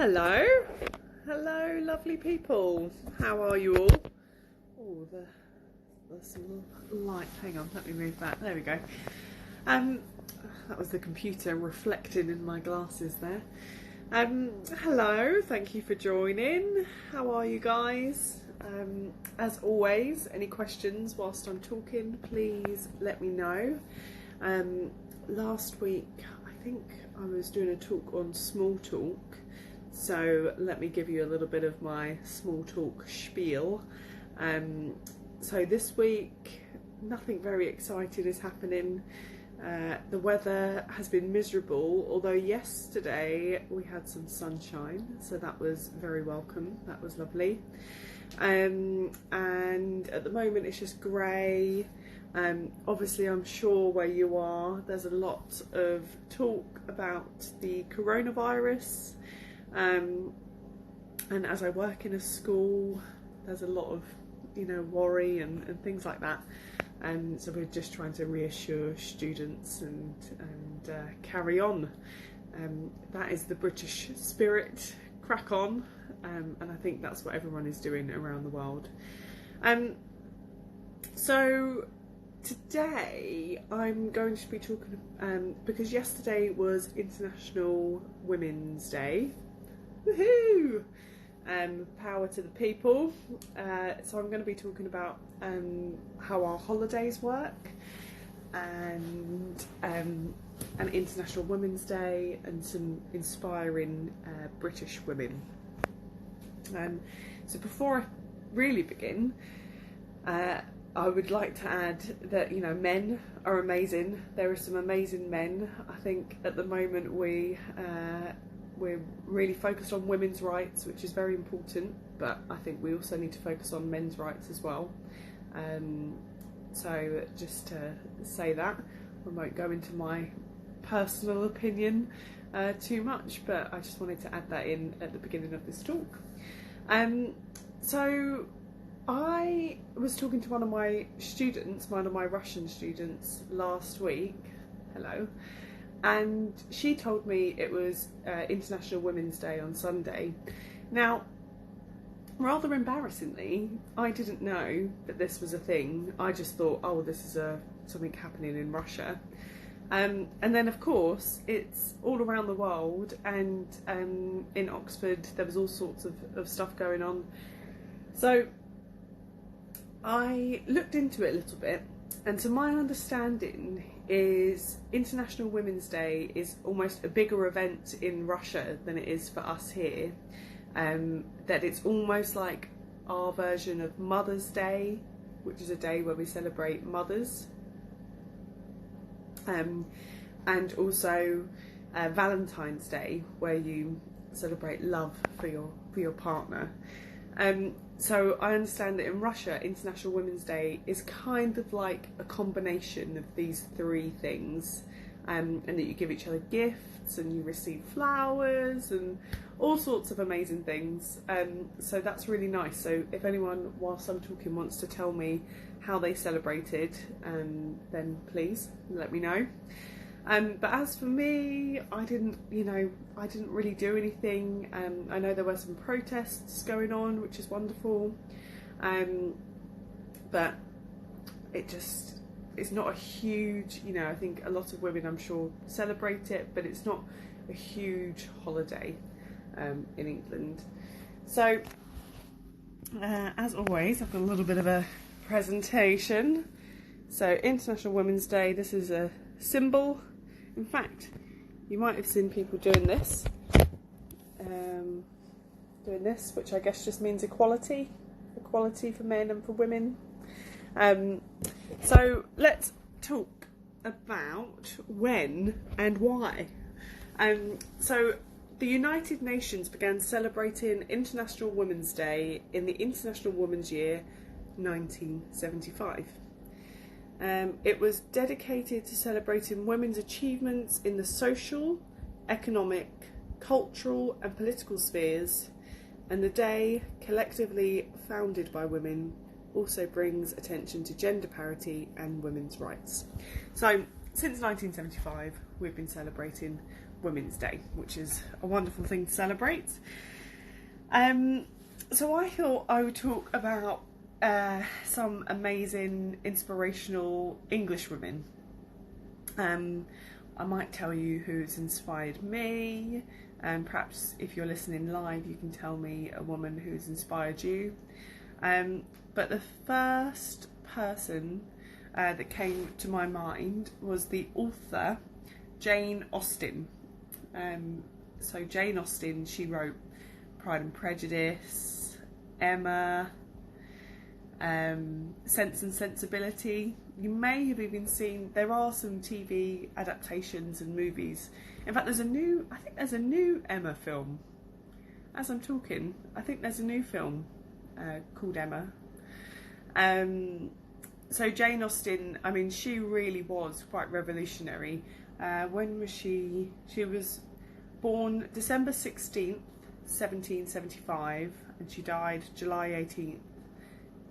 Hello, hello lovely people, how are you all? Oh, there's some light, hang on, let me move that, there we go. That was the computer reflecting in my glasses there. Hello, thank you for joining, how are you guys? As always, any questions whilst I'm talking, please let me know. Last week, I think I was doing a talk on small talk, so let me give you a little bit of my small talk spiel. So this week, nothing very exciting is happening. The weather has been miserable, although yesterday we had some sunshine, so that was very welcome, that was lovely. And at the moment it's just grey. Obviously I'm sure where you are there's a lot of talk about the coronavirus, and as I work in a school there's a lot of worry and things like that, and so we're just trying to reassure students and carry on. That is the British spirit, crack on, and I think that's what everyone is doing around the world. So today I'm going to be talking, because yesterday was International Women's Day. Woohoo! Power to the people. So I'm going to be talking about how our holidays work, and International Women's Day, and some inspiring British women. So before I really begin, I would like to add that men are amazing. There are some amazing men. I think at the moment we're really focused on women's rights, which is very important, but I think we also need to focus on men's rights as well. So just to say that, I won't go into my personal opinion too much, but I just wanted to add that in at the beginning of this talk. So I was talking to one of my Russian students last week, hello, and she told me it was International Women's Day on Sunday. Now, rather embarrassingly, I didn't know that this was a thing. I just thought, oh, this is something happening in Russia. And then of course it's all around the world, and in Oxford there was all sorts of stuff going on. So I looked into it a little bit, and to my understanding is International Women's Day is almost a bigger event in Russia than it is for us here. That it's almost like our version of Mother's Day, which is a day where we celebrate mothers, and also Valentine's Day, where you celebrate love for your partner. So I understand that in Russia, International Women's Day is kind of like a combination of these three things, and that you give each other gifts and you receive flowers and all sorts of amazing things. So that's really nice. So if anyone, whilst I'm talking, wants to tell me how they celebrated, then please let me know. But as for me, I didn't really do anything. I know there were some protests going on, which is wonderful, but it's not a huge, I think a lot of women, I'm sure, celebrate it, but it's not a huge holiday in England. So as always, I've got a little bit of a presentation. So International Women's Day, this is a symbol. In fact, you might have seen people doing this, which I guess just means equality for men and for women. So let's talk about when and why. So the United Nations began celebrating International Women's Day in the International Women's Year 1975. It was dedicated to celebrating women's achievements in the social, economic, cultural and political spheres, and the day, collectively founded by women, also brings attention to gender parity and women's rights. So since 1975 we've been celebrating Women's Day, which is a wonderful thing to celebrate. So I thought I would talk about some amazing, inspirational English women. I might tell you who's inspired me, and perhaps if you're listening live you can tell me a woman who's inspired you. But the first person that came to my mind was the author Jane Austen. So Jane Austen, she wrote Pride and Prejudice, Emma, Sense and Sensibility. You may have even seen, there are some TV adaptations and movies. In fact, I think there's a new Emma film. As I'm talking, I think there's a new film called Emma. So Jane Austen, I mean, she really was quite revolutionary. When was she? She was born December 16th, 1775, and she died July 18th,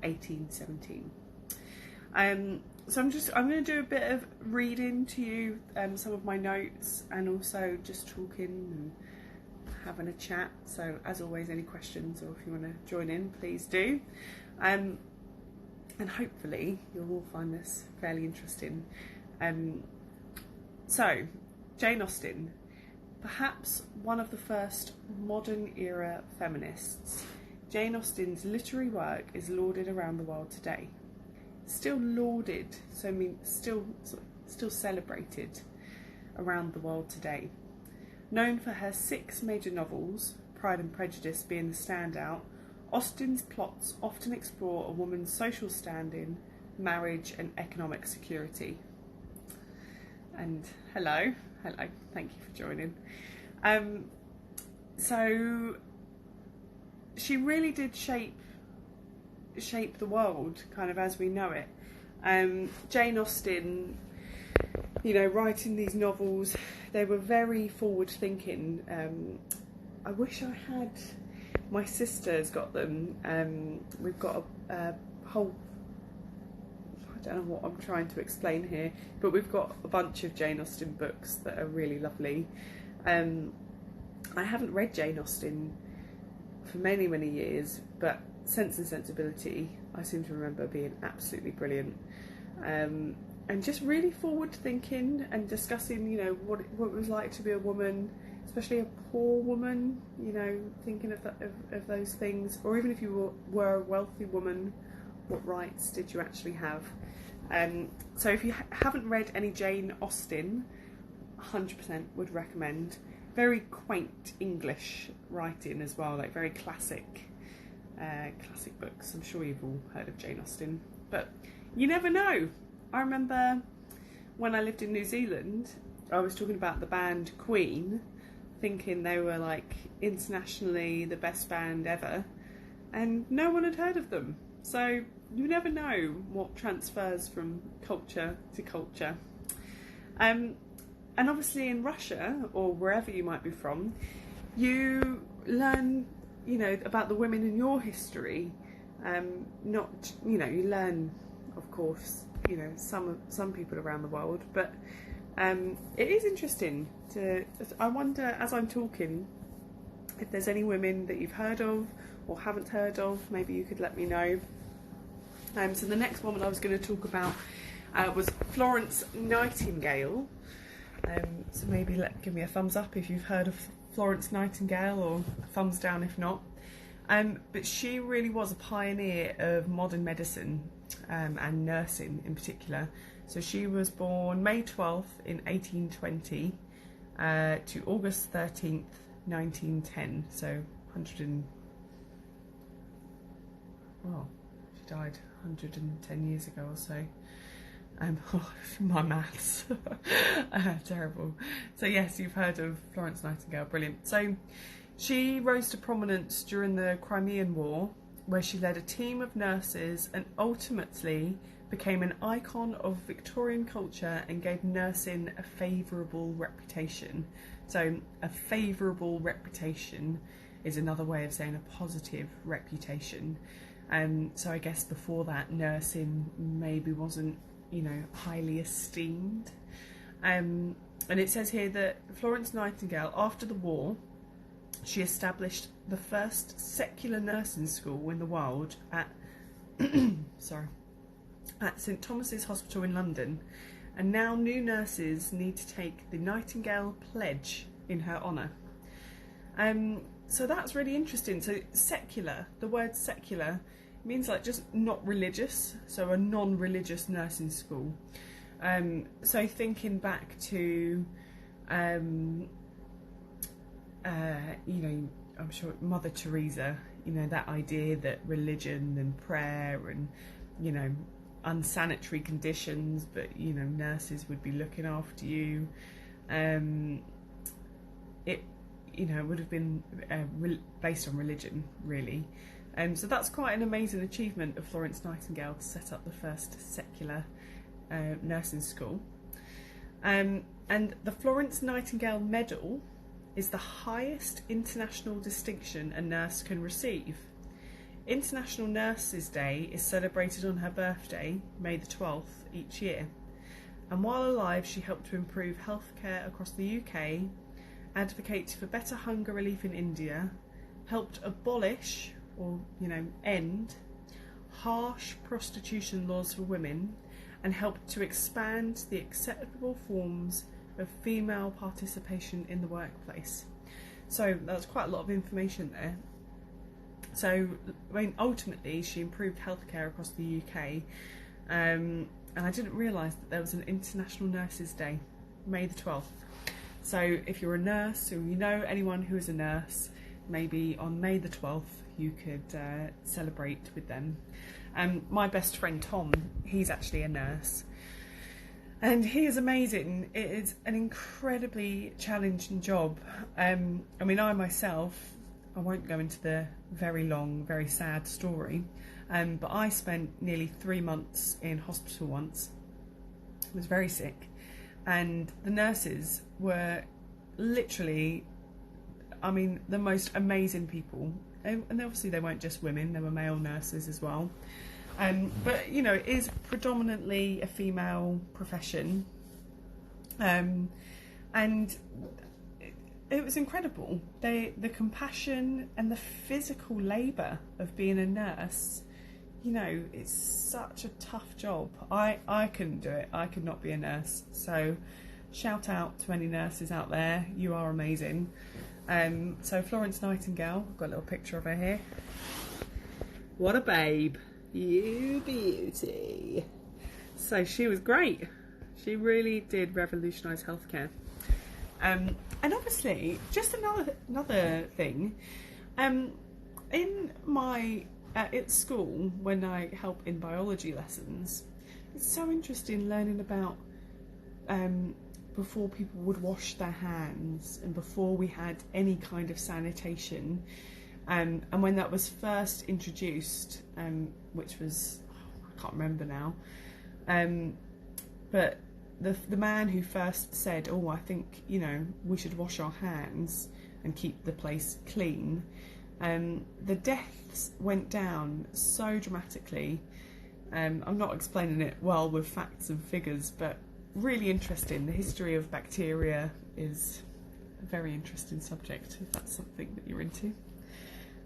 1817. So I'm going to do a bit of reading to you some of my notes, and also just talking and having a chat. So as always, any questions or if you want to join in, please do. And hopefully you'll all find this fairly interesting. So Jane Austen, perhaps one of the first modern era feminists, Jane Austen's literary work is lauded around the world today. Still lauded, so I mean still celebrated around the world today. Known for her 6 major novels, Pride and Prejudice being the standout, Austen's plots often explore a woman's social standing, marriage and economic security. And hello, thank you for joining. So she really did shape the world kind of as we know it. Jane Austen, you know, writing these novels, they were very forward thinking. I wish I had, my sister's got them. We've got a whole, I don't know what I'm trying to explain here, but we've got a bunch of Jane Austen books that are really lovely. I haven't read Jane Austen for many years, but Sense and Sensibility I seem to remember being absolutely brilliant, and just really forward thinking and discussing, you know, what it was like to be a woman, especially a poor woman, you know, thinking of those things, or even if you were a wealthy woman, what rights did you actually have? So if you haven't read any Jane Austen, 100% would recommend. Very quaint English writing as well, like very classic books. I'm sure you've all heard of Jane Austen, but you never know. I remember when I lived in New Zealand, I was talking about the band Queen, thinking they were like internationally the best band ever, and no one had heard of them. So you never know what transfers from culture to culture. And obviously in Russia, or wherever you might be from, you learn, you know, about the women in your history. Not, you know, you learn, of course, you know, some people around the world, but it is interesting to, I wonder as I'm talking if there's any women that you've heard of or haven't heard of. Maybe you could let me know. So the next woman I was going to talk about was Florence Nightingale. So maybe give me a thumbs up if you've heard of Florence Nightingale, or a thumbs down if not. But she really was a pioneer of modern medicine and nursing in particular. So she was born May 12th in 1820 to August 13th, 1910. So 100 and, well, she died 110 years ago or so. My maths, terrible. So yes, you've heard of Florence Nightingale, brilliant. So she rose to prominence during the Crimean War, where she led a team of nurses and ultimately became an icon of Victorian culture and gave nursing a favourable reputation. So a favourable reputation is another way of saying a positive reputation. So I guess before that, nursing maybe wasn't, you know, highly esteemed. And it says here that Florence Nightingale, after the war, she established the first secular nursing school in the world at at St Thomas's Hospital in London, and now new nurses need to take the Nightingale Pledge in her honour. So that's really interesting. So secular, the word secular means like just not religious, so a non-religious nursing school. So thinking back to, you know, I'm sure Mother Teresa, you know, that idea that religion and prayer and, you know, unsanitary conditions, but, you know, nurses would be looking after you. It, you know, would have been based on religion, really. So that's quite an amazing achievement of Florence Nightingale to set up the first secular nursing school. And the Florence Nightingale Medal is the highest international distinction a nurse can receive. International Nurses Day is celebrated on her birthday, May the 12th, each year. And while alive, she helped to improve healthcare across the UK, advocate for better hunger relief in India, helped abolish, or, you know, end harsh prostitution laws for women, and helped to expand the acceptable forms of female participation in the workplace. So that's quite a lot of information there. So, I mean, ultimately she improved healthcare across the UK, and I didn't realise that there was an International Nurses Day, May the 12th. So if you're a nurse, or you know anyone who is a nurse, maybe on May the 12th you could celebrate with them. My best friend Tom, he's actually a nurse, and he is amazing. It is an incredibly challenging job. I mean, I myself, I won't go into the very long, very sad story, but I spent nearly 3 months in hospital once. I was very sick, and the nurses were literally, I mean, the most amazing people. And obviously they weren't just women, there were male nurses as well. But, you know, it is predominantly a female profession. And it was incredible. The compassion and the physical labour of being a nurse, you know, it's such a tough job. I couldn't do it. I could not be a nurse. So shout out to any nurses out there. You are amazing. So Florence Nightingale, I've got a little picture of her here. What a babe. You beauty. So she was great. She really did revolutionise healthcare. And obviously, just another thing, in my at school, when I help in biology lessons, it's so interesting learning about before people would wash their hands and before we had any kind of sanitation, and when that was first introduced, which was, I can't remember now, but the man who first said, oh, I think, you know, we should wash our hands and keep the place clean, the deaths went down so dramatically. I'm not explaining it well with facts and figures, but really interesting. The history of bacteria is a very interesting subject, if that's something that you're into.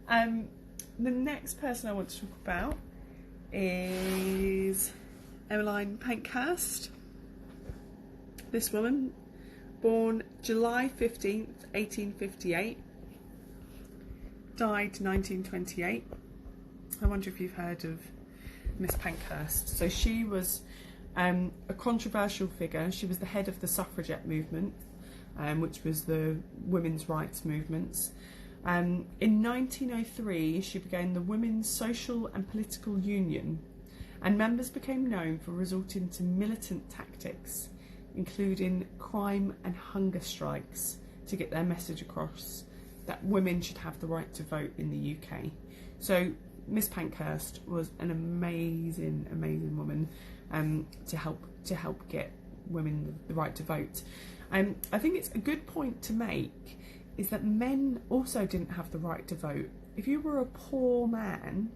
The next person I want to talk about is Emmeline Pankhurst. This woman, born July 15th, 1858, died 1928. I wonder if you've heard of Miss Pankhurst. So she was a controversial figure. She was the head of the suffragette movement, which was the women's rights movements. In 1903, she began the Women's Social and Political Union, and members became known for resorting to militant tactics, including crime and hunger strikes, to get their message across that women should have the right to vote in the UK. So Miss Pankhurst was an amazing, amazing woman to help get women the right to vote. I think it's a good point to make is that men also didn't have the right to vote. If you were a poor man,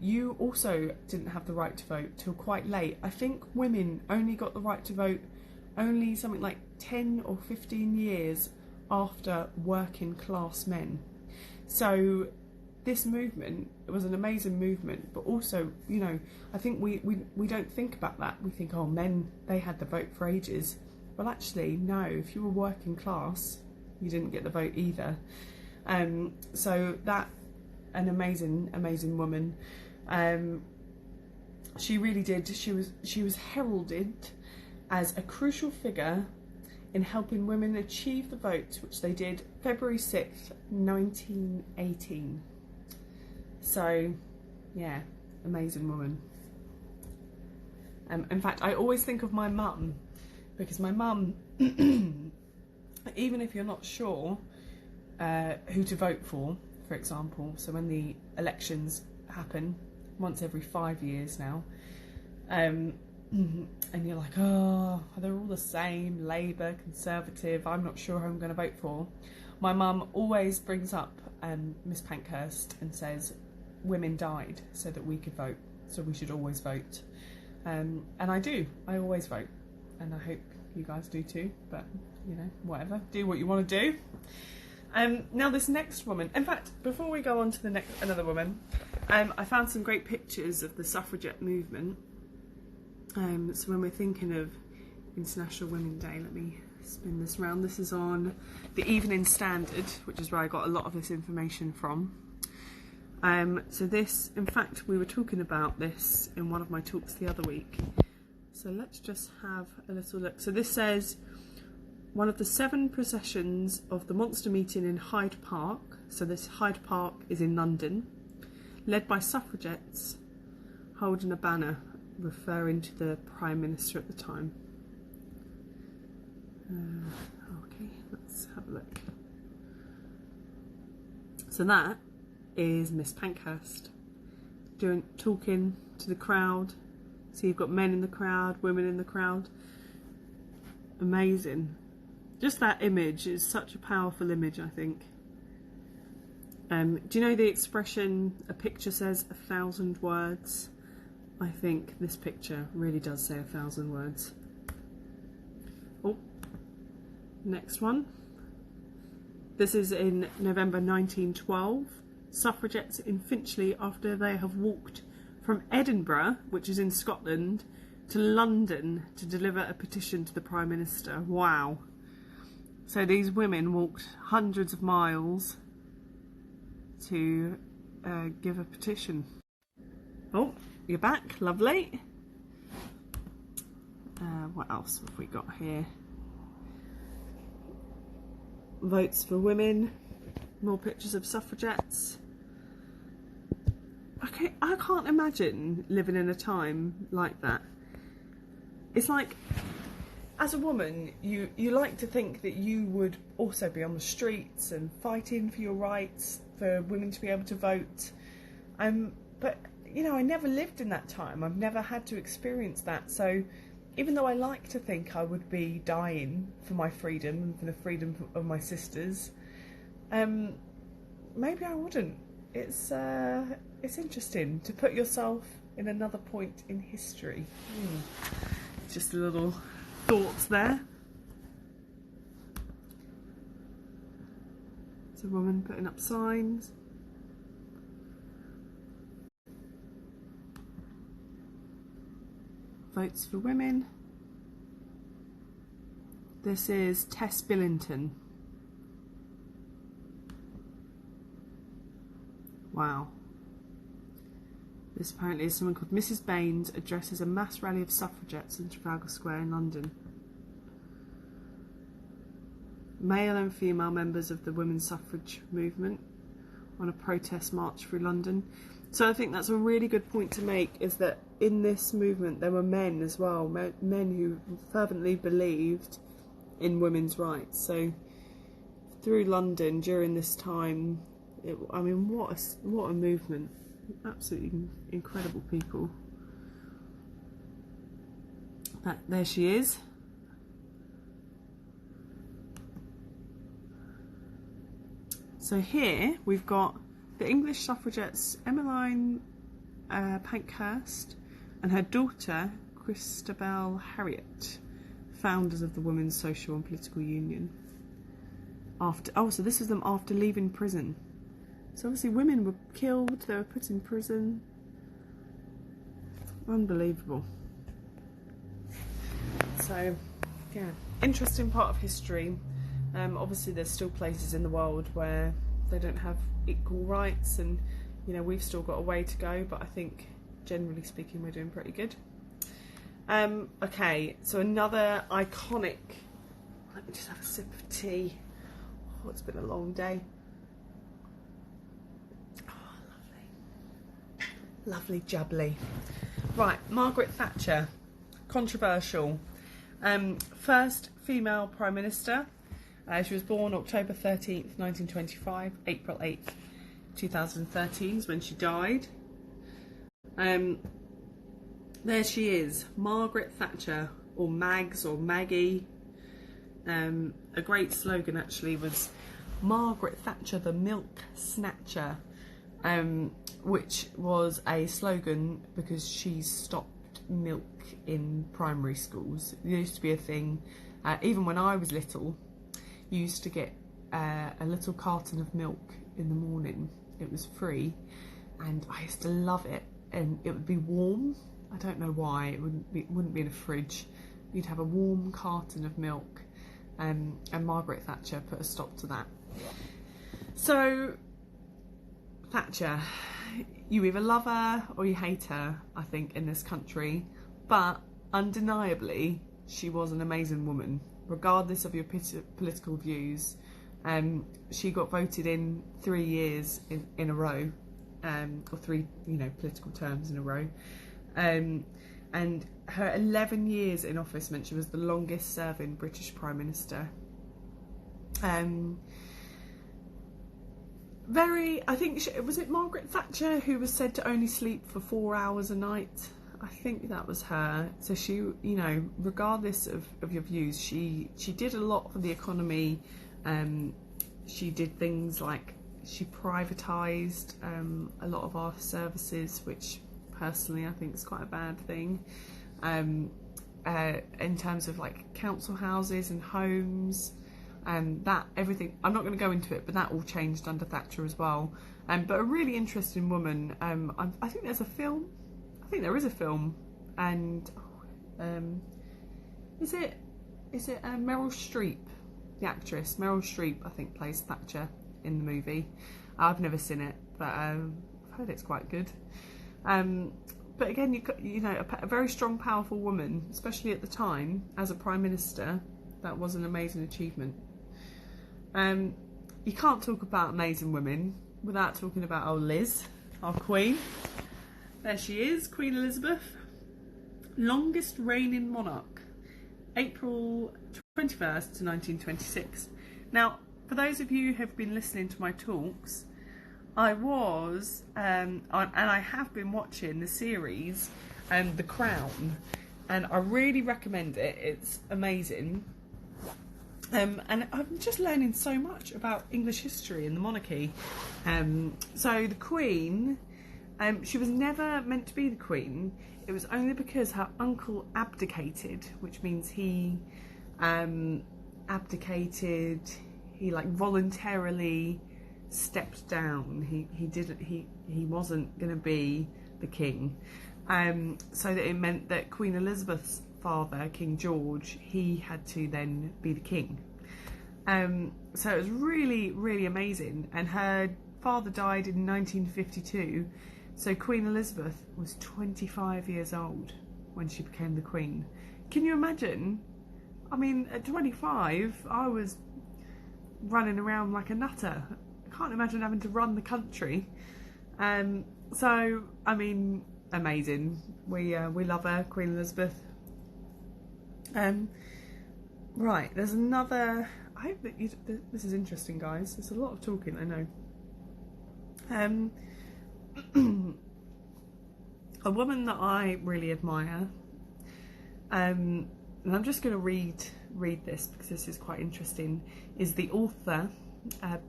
you also didn't have the right to vote till quite late. I think women only got the right to vote only something like 10 or 15 years after working class men. So this movement, it was an amazing movement, but also, you know, I think we don't think about that. We think, oh, men, they had the vote for ages. Well, actually, no, if you were working class, you didn't get the vote either. So that, an amazing woman. She really did. She was heralded as a crucial figure in helping women achieve the vote, which they did February 6th, 1918. So, yeah, amazing woman. In fact, I always think of my mum, because my mum, even if you're not sure who to vote for example, so when the elections happen once every 5 years now, and you're like, oh, they're all the same, Labour, Conservative, I'm not sure who I'm going to vote for. My mum always brings up Miss Pankhurst and says, women died so that we could vote, so we should always vote. And I do, I always vote, and I hope you guys do too, but you know, whatever, do what you want to do. Now this next woman, in fact, before we go on to the another woman, I found some great pictures of the suffragette movement. So when we're thinking of International Women's Day, let me spin this round. This is on the Evening Standard, which is where I got a lot of this information from. So this, in fact, we were talking about this in one of my talks the other week. So let's just have a little look. So this says, one of the 7 processions of the monster meeting in Hyde Park, so this Hyde Park is in London, led by suffragettes holding a banner referring to the Prime Minister at the time. Okay, let's have a look. So that is Miss Pankhurst talking to the crowd. So you've got men in the crowd, women in the crowd. Amazing. Just that image is such a powerful image, I think. Do you know the expression, a picture says 1,000 words? I think this picture really does say 1,000 words. Oh, next one. This is in November 1912. Suffragettes in Finchley after they have walked from Edinburgh, which is in Scotland, to London to deliver a petition to the Prime Minister. Wow. So these women walked hundreds of miles to give a petition. Oh, you're back, lovely. What else have we got here? Votes for women, more pictures of suffragettes. Okay, I can't imagine living in a time like that. It's like, as a woman, you like to think that you would also be on the streets and fighting for your rights, for women to be able to vote. But, you know, I never lived in that time. I've never had to experience that. So even though I like to think I would be dying for my freedom and for the freedom of my sisters, maybe I wouldn't. It's interesting to put yourself in another point in history. Just a little thoughts there. It's a woman putting up signs. Votes for women. This is Tess Billington. Wow. This apparently is someone called Mrs. Baines addresses a mass rally of suffragettes in Trafalgar Square in London. Male and female members of the women's suffrage movement on a protest march through London. So I think that's a really good point to make, is that in this movement there were men as well, men who fervently believed in women's rights. So through London during this time, I mean, what a movement. Absolutely incredible people. There she is. So here we've got the English suffragettes Emmeline Pankhurst and her daughter Christabel Harriet founders of the Women's Social and Political Union. So this was them after leaving prison. So obviously women were killed, they were put in prison. Unbelievable. So, yeah, interesting part of history. Obviously there's still places in the world where they don't have equal rights, and you know, we've still got a way to go, but I think generally speaking we're doing pretty good. Okay, so another iconic, let me just have a sip of tea. Oh, it's been a long day. Oh, lovely. Lovely jubbly. Right, Margaret Thatcher, controversial. First female Prime Minister. She was born October 13th, 1925, April 8th, 2013 is when she died. There she is, Margaret Thatcher, or Mags, or Maggie. A great slogan actually was Margaret Thatcher the Milk Snatcher, which was a slogan because she stopped milk in primary schools. There used to be a thing, even when I was little, you used to get a little carton of milk in the morning. It was free and I used to love it, and it would be warm. I don't know why, it wouldn't be in a fridge. You'd have a warm carton of milk, and Margaret Thatcher put a stop to that. So Thatcher, you either love her or you hate her, I think, in this country, but undeniably she was an amazing woman, regardless of your political views. She got voted in 3 years in a row, or 3, you know, political terms in a row. And her 11 years in office meant she was the longest serving British Prime Minister. I think, was it Margaret Thatcher who was said to only sleep for 4 hours a night? I think that was her. So she, you know, regardless of your views, she did a lot for the economy. She did things like she privatised a lot of our services, which personally I think is quite a bad thing. In terms of like council houses and homes, that everything, I'm not going to go into it, but that all changed under Thatcher as well. But a really interesting woman. I think there's a film. I think there is a film, and is it Meryl Streep, the actress Meryl Streep, I think, plays Thatcher in the movie. I've never seen it, but I've heard it's quite good. But again, you know, a very strong, powerful woman, especially at the time as a Prime Minister. That was an amazing achievement. You can't talk about amazing women without talking about old Liz, our Queen. There she is, Queen Elizabeth, longest reigning monarch, April 21st to 1926. Now, for those of you who have been listening to my talks, I was, and I have been watching the series, The Crown, and I really recommend it. It's amazing. And I'm just learning so much about English history and the monarchy. So the Queen, she was never meant to be the Queen. It was only because her uncle abdicated, which means he abdicated, he like voluntarily stepped down. He wasn't going to be the king. So that it meant that Queen Elizabeth's father, King George, he had to then be the king. So it was really, really amazing. And her father died in 1952. So Queen Elizabeth was 25 years old when she became the Queen. Can you imagine? I mean, at 25, I was running around like a nutter. I can't imagine having to run the country. So, I mean, amazing. We love her, Queen Elizabeth. Right, there's another... I hope that this is interesting, guys. There's a lot of talking, I know. A woman that I really admire, and I'm just going to read this because this is quite interesting, is the author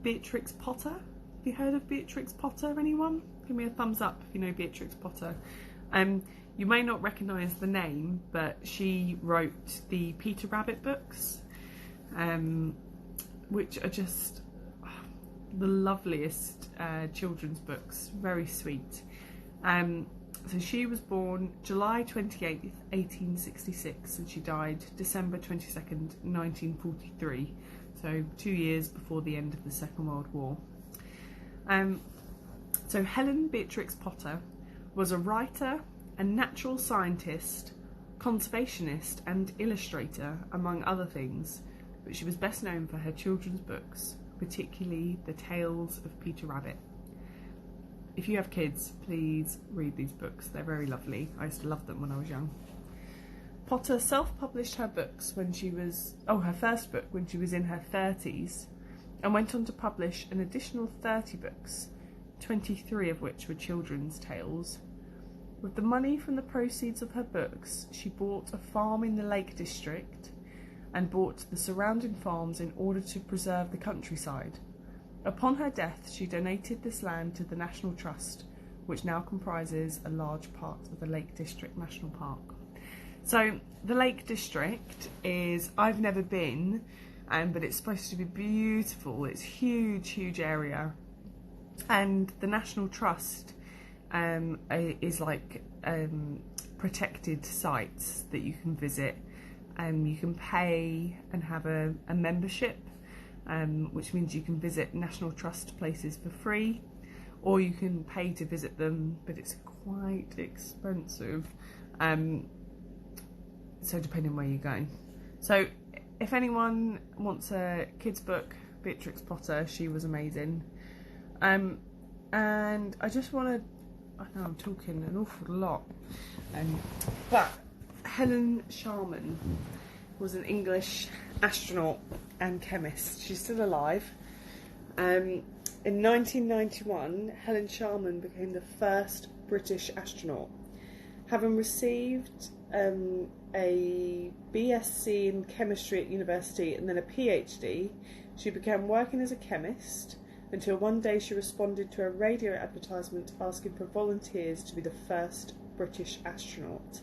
Beatrix Potter. Have you heard of Beatrix Potter, anyone? Give me a thumbs up if you know Beatrix Potter. You may not recognise the name, but she wrote the Peter Rabbit books, which are just the loveliest children's books, very sweet. So she was born July 28th, 1866, and she died December 22nd, 1943, so 2 years before the end of the Second World War. So Helen Beatrix Potter was a writer, a natural scientist, conservationist and illustrator, among other things, but she was best known for her children's books, particularly the Tales of Peter Rabbit. If you have kids, please read these books, they're very lovely. I used to love them when I was young. Potter self-published her books when she was, her first book when she was in her 30s, and went on to publish an additional 30 books, 23 of which were children's tales. With the money from the proceeds of her books, she bought a farm in the Lake District and bought the surrounding farms in order to preserve the countryside. Upon her death, she donated this land to the National Trust, which now comprises a large part of the Lake District National Park. So the Lake District is, I've never been, but it's supposed to be beautiful. It's huge, huge area. And the National Trust is like protected sites that you can visit. You can pay and have a membership, which means you can visit National Trust places for free, or you can pay to visit them, but it's quite expensive. So depending where you're going. So if anyone wants a kids book, Beatrix Potter, she was amazing. And I just want to, I know I'm talking an awful lot, but Helen Sharman was an English astronaut and chemist. She's still alive. In 1991, Helen Sharman became the first British astronaut. Having received a BSc in chemistry at university and then a PhD, she began working as a chemist until one day she responded to a radio advertisement asking for volunteers to be the first British astronaut.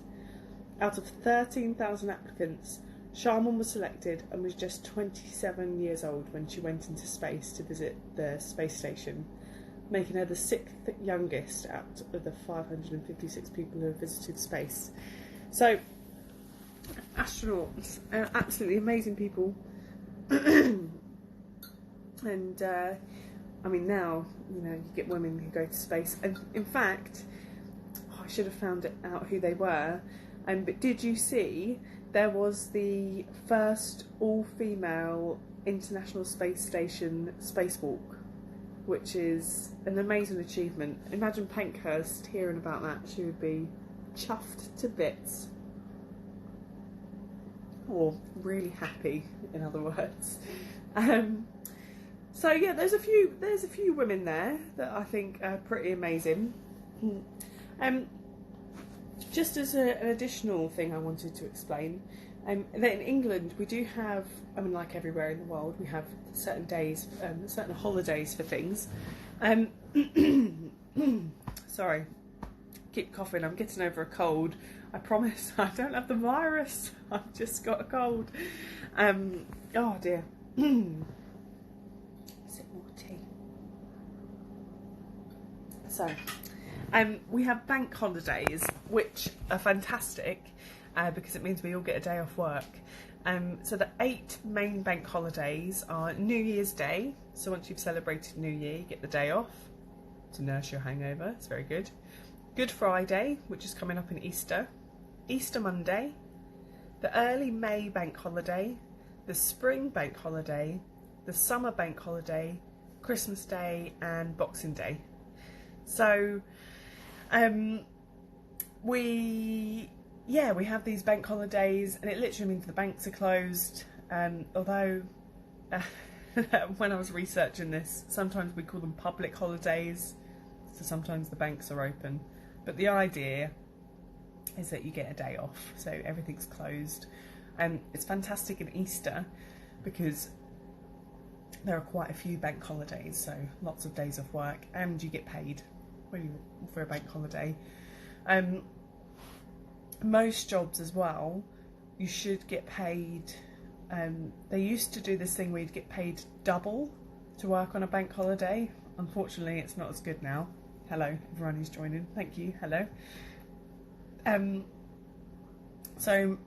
Out of 13,000 applicants, Sharman was selected and was just 27 years old when she went into space to visit the space station, making her the 6th youngest out of the 556 people who have visited space. So, astronauts are absolutely amazing people. And I mean, now, you know, you get women who go to space, and in fact, I should have found out who they were, but did you see there was the first all-female International Space Station spacewalk, which is an amazing achievement. Imagine Pankhurst hearing about that. She would be chuffed to bits, or really happy, in other words. So yeah, there's a few women there that I think are pretty amazing. Just as an additional thing I wanted to explain, that in England we do have, I mean, like everywhere in the world, we have certain days, certain holidays for things. Sorry, keep coughing, I'm getting over a cold. I promise I don't have the virus, I've just got a cold. Oh dear. Sip more tea. So, we have bank holidays, which are fantastic because it means we all get a day off work. So the 8 main bank holidays are New Year's Day. So once you've celebrated New Year, you get the day off to nurse your hangover. It's very good. Good Friday, which is coming up in Easter. Easter Monday. The early May bank holiday. The spring bank holiday. The summer bank holiday. Christmas Day and Boxing Day. So we have these bank holidays, and it literally means the banks are closed. Although when I was researching this, sometimes we call them public holidays, so sometimes the banks are open. But the idea is that you get a day off, so everything's closed. It's fantastic in Easter because there are quite a few bank holidays, so lots of days off work, and you get paid for a bank holiday. most jobs as well, you should get paid. They used to do this thing where you'd get paid double to work on a bank holiday. Unfortunately, it's not as good now. Hello, everyone who's joining. Thank you. Hello. So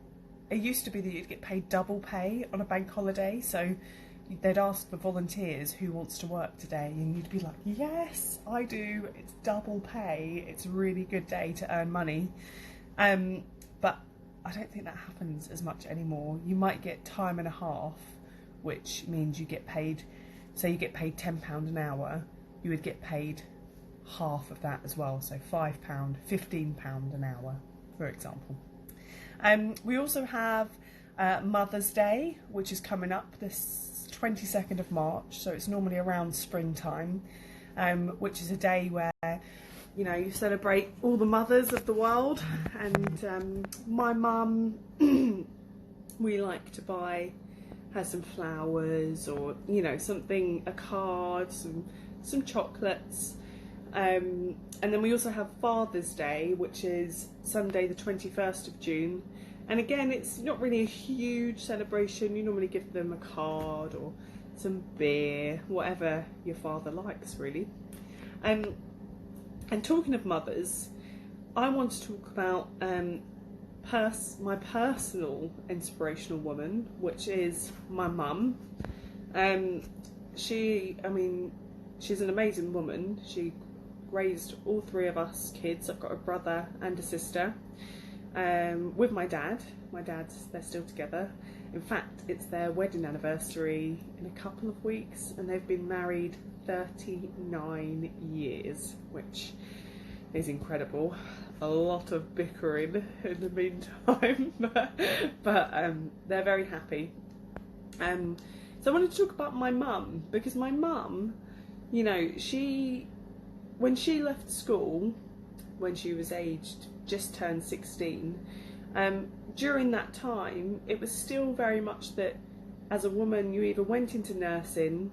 it used to be that you'd get paid double pay on a bank holiday. So they'd ask for volunteers who wants to work today, and you'd be like, yes, I do. It's double pay. It's a really good day to earn money. But I don't think that happens as much anymore. You might get time and a half, which means you get paid, say you get paid £10 an hour, you would get paid half of that as well, so £5, £15 an hour, for example. We also have Mother's Day, which is coming up this 22nd of March, so it's normally around springtime, which is a day where, you know, you celebrate all the mothers of the world. And my mum, we like to buy her some flowers, or, you know, something, a card, some chocolates. And then we also have Father's Day, which is Sunday the 21st of June. And again, it's not really a huge celebration. You normally give them a card or some beer, whatever your father likes, really. And talking of mothers, I want to talk about my personal inspirational woman, which is my mum. She's an amazing woman. She raised all three of us kids. I've got a brother and a sister. With my dad. They're still together. In fact, it's their wedding anniversary in a couple of weeks, and they've been married 39 years, which is incredible. A lot of bickering in the meantime, but they're very happy. So I wanted to talk about my mum, because my mum, you know, when she left school, when she was aged, just turned 16, during that time, it was still very much that as a woman, you either went into nursing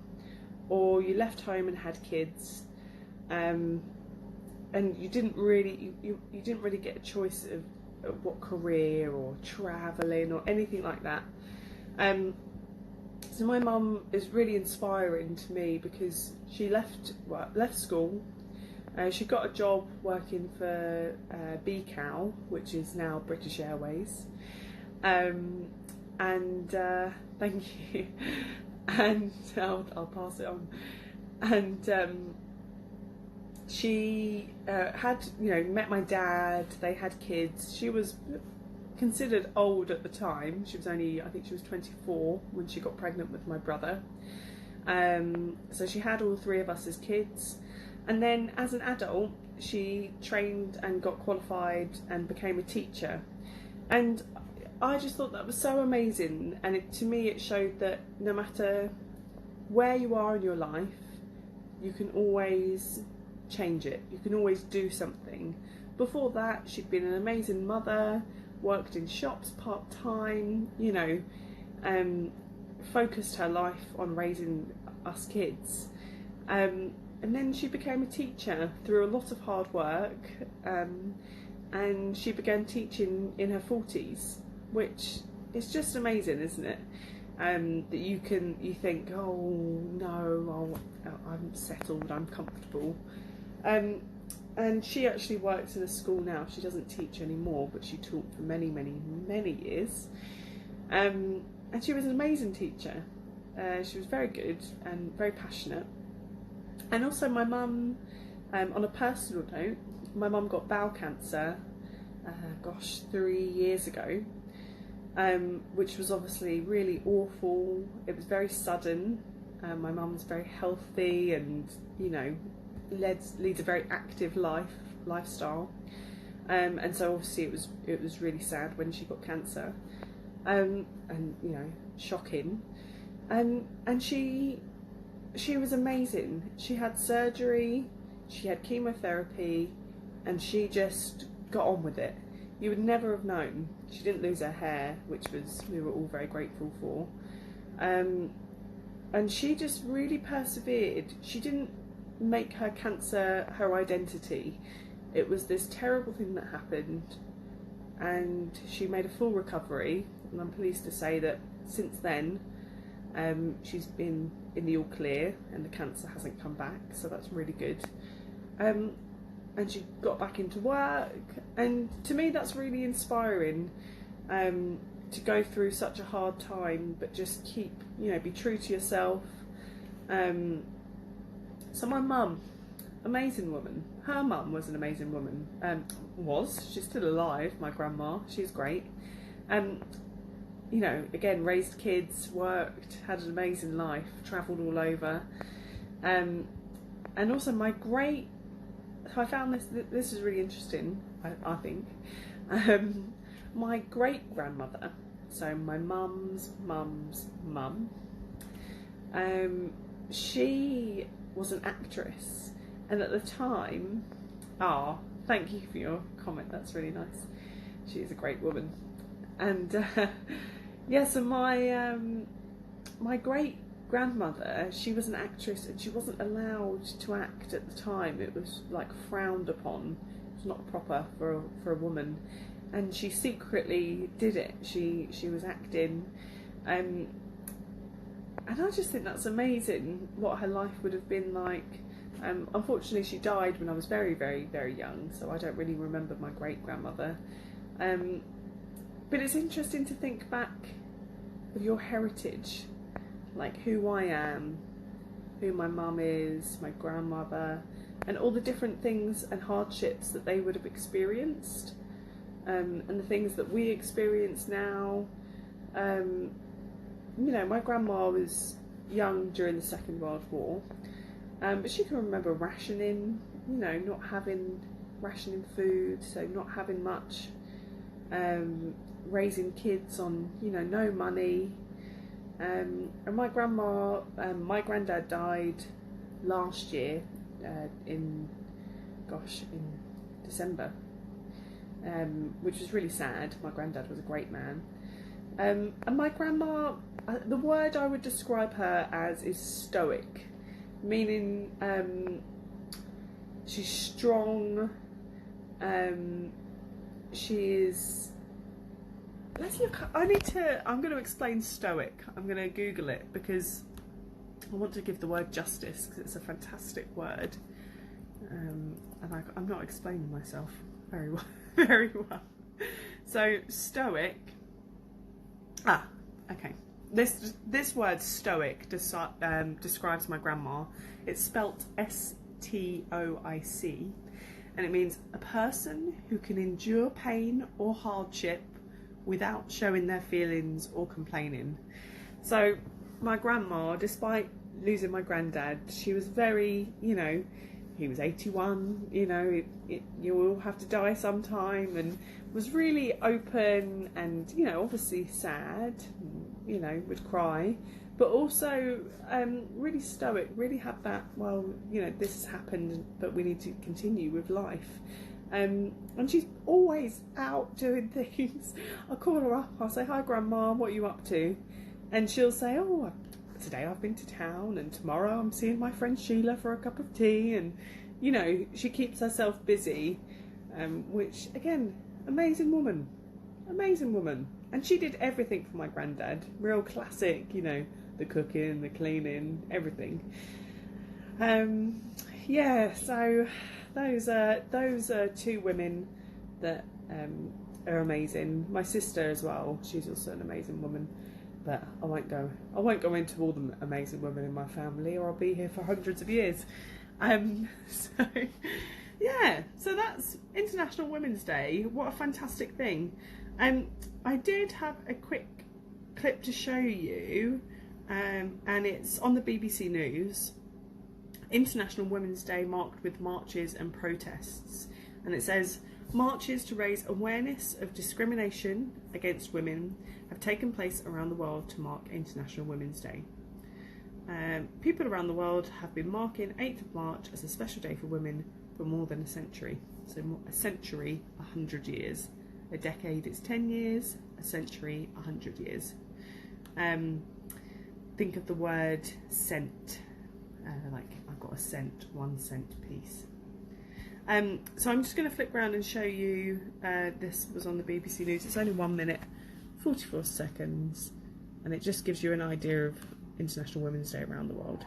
or you left home and had kids, and you didn't really you didn't really get a choice of what career or travelling or anything like that. So my mum is really inspiring to me, because she left school. She got a job working for BCAL, which is now British Airways, and thank you, and I'll pass it on. And she had, you know, met my dad. They had kids. She was considered old at the time. She was only, I think she was 24 when she got pregnant with my brother. So she had all three of us as kids. And then as an adult, she trained and got qualified and became a teacher. And I just thought that was so amazing. And to me, it showed that no matter where you are in your life, you can always change it. You can always do something. Before that, she'd been an amazing mother, worked in shops part-time, you know, focused her life on raising us kids. And then she became a teacher through a lot of hard work, and she began teaching in her 40s, which is just amazing, isn't it? That you think, oh no, I'm settled, I'm comfortable. And she actually works in a school now. She doesn't teach anymore, but she taught for many, many, many years. And she was an amazing teacher. She was very good and very passionate. And also my mum, on a personal note, my mum got bowel cancer, 3 years ago, which was obviously really awful. It was very sudden. My mum was very healthy and, you know, leads a very active lifestyle. And so obviously it was really sad when she got cancer, and, you know, shocking. And she was amazing. She had surgery, she had chemotherapy, and she just got on with it. You would never have known. She didn't lose her hair, which we were all very grateful for. And she just really persevered. She didn't make her cancer her identity. It was this terrible thing that happened, and she made a full recovery, and I'm pleased to say that since then she's been in the all clear and the cancer hasn't come back, so that's really good. And she got back into work, and to me that's really inspiring, to go through such a hard time but just keep, be true to yourself. So my mum, amazing woman. Her mum was an amazing woman. She's still alive, my grandma. She's great. Again, raised kids, worked, had an amazing life, travelled all over. And also I found this is really interesting, I think. My great grandmother, so my mum's mum's mum, she was an actress, and at the time, thank you for your comment, that's really nice. She is a great woman. And so my great grandmother, she was an actress, and she wasn't allowed to act at the time. It was like frowned upon. It was not proper for a woman, and she secretly did it. She was acting, and I just think that's amazing what her life would have been like. Unfortunately, she died when I was very, very, very young, so I don't really remember my great grandmother. But it's interesting to think back of your heritage, like who I am, who my mum is, my grandmother, and all the different things and hardships that they would have experienced, and the things that we experience now. My grandma was young during the Second World War, but she can remember rationing, not having rationing food, so not having much, raising kids on, no money. And my granddad died last year, in December, which was really sad. My granddad was a great man. And my grandma, the word I would describe her as is stoic, meaning she's strong. She is. Let's look. I'm going to explain stoic. I'm going to Google it because I want to give the word justice, because it's a fantastic word. And I'm not explaining myself very well. Very well. So stoic. Okay. This word stoic describes my grandma. It's spelt S-T-O-I-C, and it means a person who can endure pain or hardship without showing their feelings or complaining. So my grandma, despite losing my granddad, she was very, he was 81, you all have to die sometime, and was really open and, obviously sad, would cry, but also really stoic, really had that, this has happened, but we need to continue with life. And she's always out doing things. I'll call her up, I'll say, "Hi Grandma, what are you up to?" And she'll say, "Oh, today I've been to town, and tomorrow I'm seeing my friend Sheila for a cup of tea." And she keeps herself busy, which again, amazing woman. And she did everything for my granddad, real classic, the cooking, the cleaning, everything. So those are two women that are amazing. My sister as well, she's also an amazing woman, but I won't go into all the amazing women in my family, or I'll be here for hundreds of years. So that's International Women's Day. What a fantastic thing. I did have a quick clip to show you, and it's on the BBC News. International Women's Day marked with marches and protests, and it says marches to raise awareness of discrimination against women have taken place around the world to mark International Women's Day. People around the world have been marking 8th of March as a special day for women for more than a century. So a century, 100 years. A decade, it's 10 years. A century, 100 years. Think of the word cent. Like I've got a cent, 1 cent piece. So I'm just going to flip around and show you, this was on the BBC News. It's only 1 minute 44 seconds, and it just gives you an idea of International Women's Day around the world.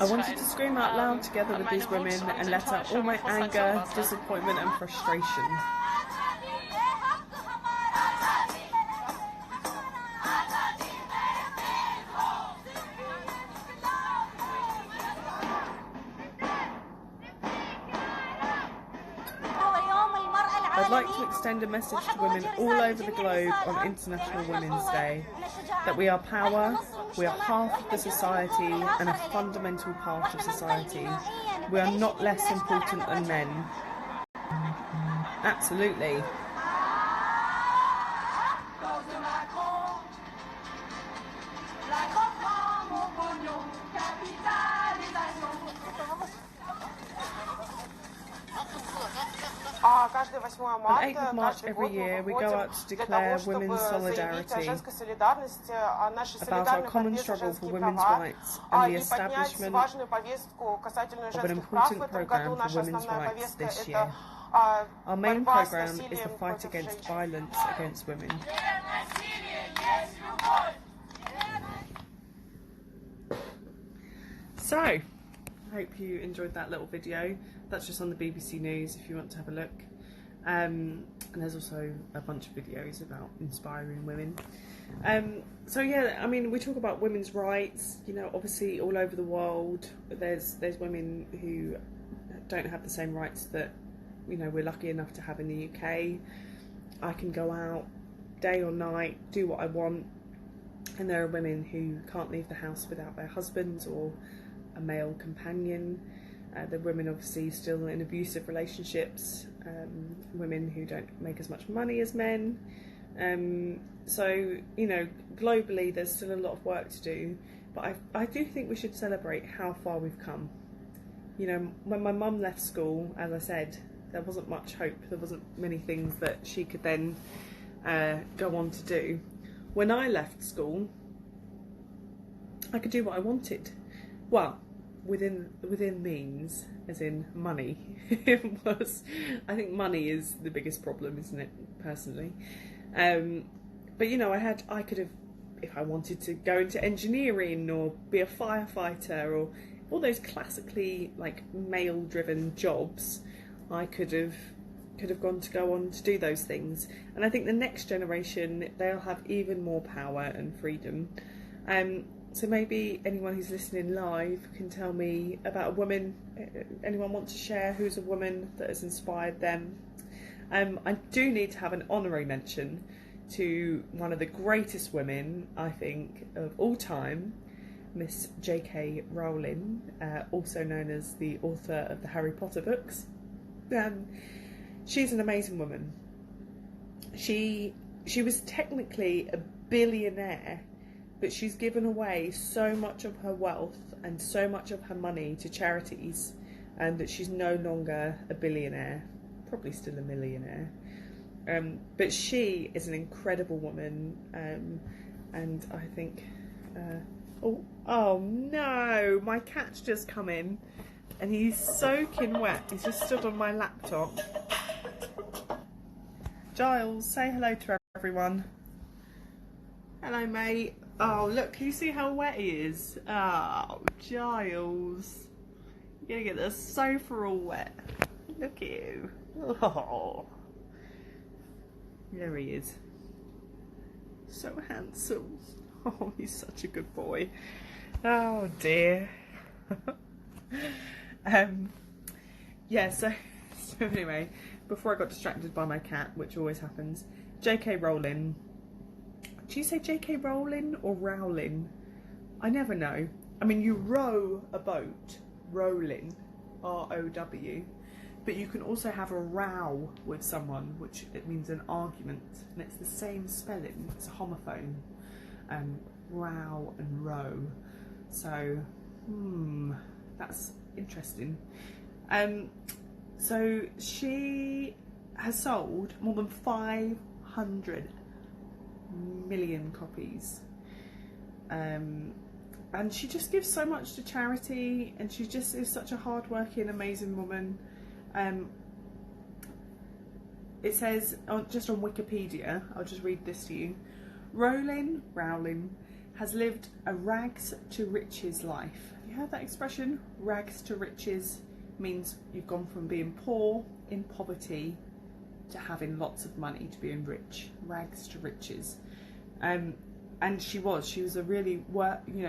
I wanted to scream out loud together with these women and let out all my anger, disappointment and frustration. I'd like to extend a message to women all over the globe on International Women's Day that we are power, we are half of the society and a fundamental part of society. We are not less important than men. Absolutely. On 8th of March every year we go out to declare women's solidarity about our common struggle for women's rights and the establishment of an important programme for women's rights this year. Our main programme is the fight against violence against women. So, I hope you enjoyed that little video. That's just on the BBC News if you want to have a look. And there's also a bunch of videos about inspiring women. So yeah, I mean, we talk about women's rights, you know, obviously all over the world there's women who don't have the same rights that, you know, we're lucky enough to have in the UK. I can go out day or night, do what I want, and there are women who can't leave the house without their husbands or a male companion. There are women obviously still in abusive relationships, women who don't make as much money as men. So, you know, globally there's still a lot of work to do, but I do think we should celebrate how far we've come. You know, when my mum left school, as I said, there wasn't much hope, there wasn't many things that she could then go on to do. When I left school, I could do what I wanted. Well, within means, as in money. It was, I think money is the biggest problem, isn't it, personally? But you know, I could have, if I wanted to go into engineering or be a firefighter or all those classically like male driven jobs, I could have go on to do those things. And I think the next generation, they'll have even more power and freedom. So maybe anyone who's listening live can tell me about a woman. Anyone want to share who's a woman that has inspired them? I do need to have an honorary mention to one of the greatest women, I think, of all time, Miss J.K. Rowling, also known as the author of the Harry Potter books. She's an amazing woman. She was technically a billionaire, but she's given away so much of her wealth and so much of her money to charities, and that she's no longer a billionaire, probably still a millionaire. But she is an incredible woman, and I think, oh no, my cat's just come in and he's soaking wet. He's just stood on my laptop. Giles, say hello to everyone. Hello, mate. Oh, look, can you see how wet he is? Oh, Giles. You're gonna get the sofa all wet. Look at you. Oh. There he is. So handsome. Oh, he's such a good boy. Oh, dear. Yeah, so anyway, before I got distracted by my cat, which always happens, J.K. Rowling. Do you say J.K. Rowling or Rowling? I never know. I mean, you row a boat, rolling, R-O-W. But you can also have a row with someone, which it means an argument, and it's the same spelling. It's a homophone. Row and row. So, that's interesting. So she has sold more than 500 million copies. And she just gives so much to charity, and she just is such a hard-working, amazing woman. It says, just on Wikipedia, I'll just read this to you. Rowling has lived a rags to riches life. Have you heard that expression? Rags to riches means you've gone from being poor, in poverty, to having lots of money, to being rich. Rags to riches. And she was a really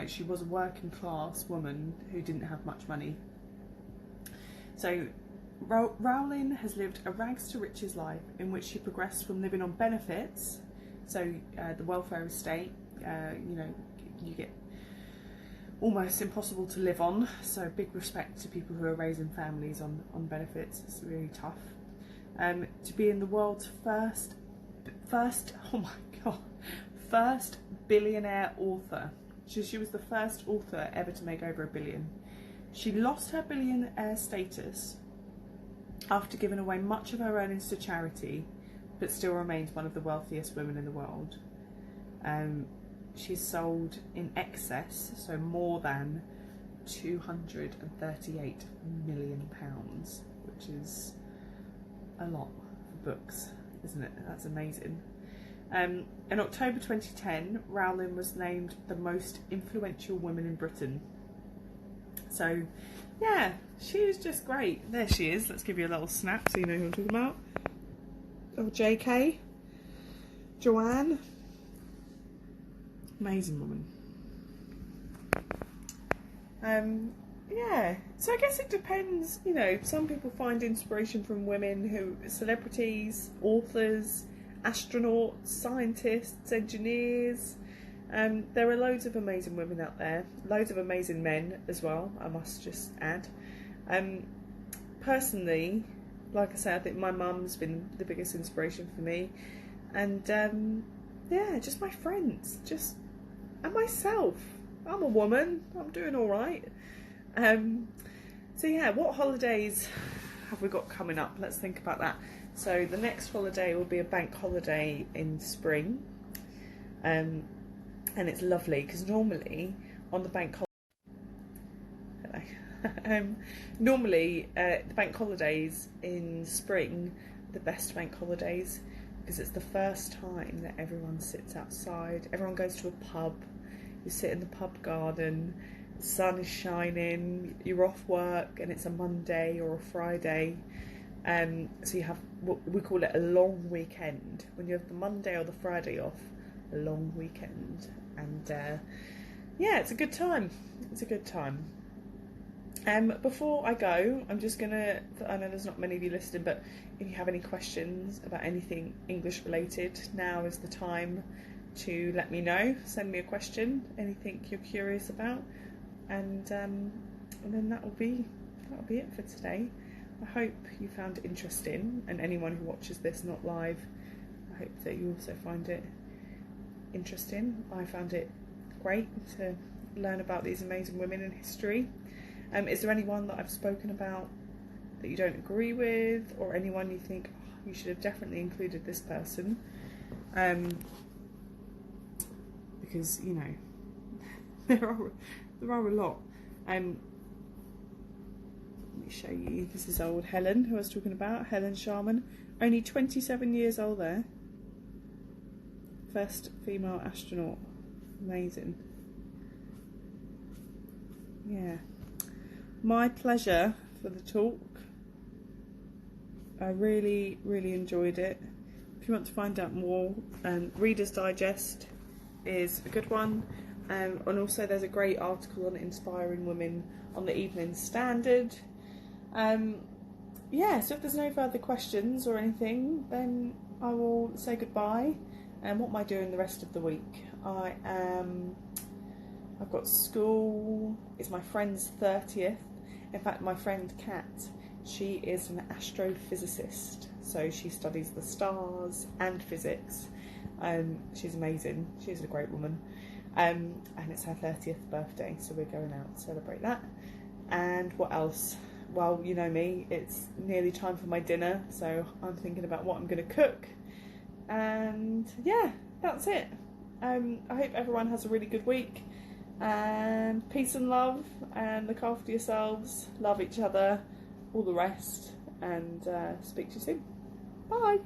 she was a working class woman who didn't have much money. So Rowling has lived a rags to riches life in which she progressed from living on benefits, so the welfare estate, you get almost impossible to live on, so big respect to people who are raising families on benefits. It's really tough. To be in the world's first billionaire author. She was the first author ever to make over $1 billion. She lost her billionaire status after giving away much of her earnings to charity, but still remains one of the wealthiest women in the world. She's sold in excess, so more than £238 million, which is a lot for books, isn't it? That's amazing. In October 2010, Rowling was named the most influential woman in Britain. So, yeah, she is just great. There she is. Let's give you a little snap so you know who I'm talking about. Oh, JK. Joanne. Amazing woman. Yeah, so I guess it depends, some people find inspiration from women who are celebrities, authors, astronauts, scientists, engineers. There are loads of amazing women out there, loads of amazing men as well, I must just add. Personally, like I said, I think my mum's been the biggest inspiration for me, and yeah, just my friends, and myself. I'm a woman, I'm doing all right. So yeah, what holidays have we got coming up? Let's think about that. So the next holiday will be a bank holiday in spring, and it's lovely because normally on the bank normally the bank holidays in spring are the best bank holidays because it's the first time that everyone sits outside, everyone goes to a pub, you sit in the pub garden, the sun is shining, you're off work and it's a Monday or a Friday. So you have what we call it a long weekend. When you have the Monday or the Friday off, a long weekend, and yeah, it's a good time. It's a good time. Before I go, I'm just gonna, I know there's not many of you listening, but if you have any questions about anything English related, now is the time to let me know. Send me a question, anything you're curious about, and then that'll be it for today. I hope you found it interesting, and anyone who watches this not live, I hope that you also find it interesting. I found it great to learn about these amazing women in history. Is there anyone that I've spoken about that you don't agree with, or anyone you think, oh, you should have definitely included this person? Because there are a lot. Let me show you. This is old Helen, who I was talking about, Helen Sharman. Only 27 years old there. First female astronaut. Amazing. Yeah. My pleasure for the talk. I really, really enjoyed it. If you want to find out more, Reader's Digest is a good one. And also there's a great article on inspiring women on the Evening Standard. Yeah, so if there's no further questions or anything, then I will say goodbye. And what am I doing the rest of the week? I've got school. It's my friend's 30th. In fact, my friend Kat, she is an astrophysicist, so she studies the stars and physics. She's amazing. She's a great woman. And it's her 30th birthday, so we're going out to celebrate that. And what else? Well, you know me, it's nearly time for my dinner, so I'm thinking about what I'm going to cook. And yeah, that's it. I hope everyone has a really good week, and peace and love, and look after yourselves, love each other, all the rest, and speak to you soon. Bye.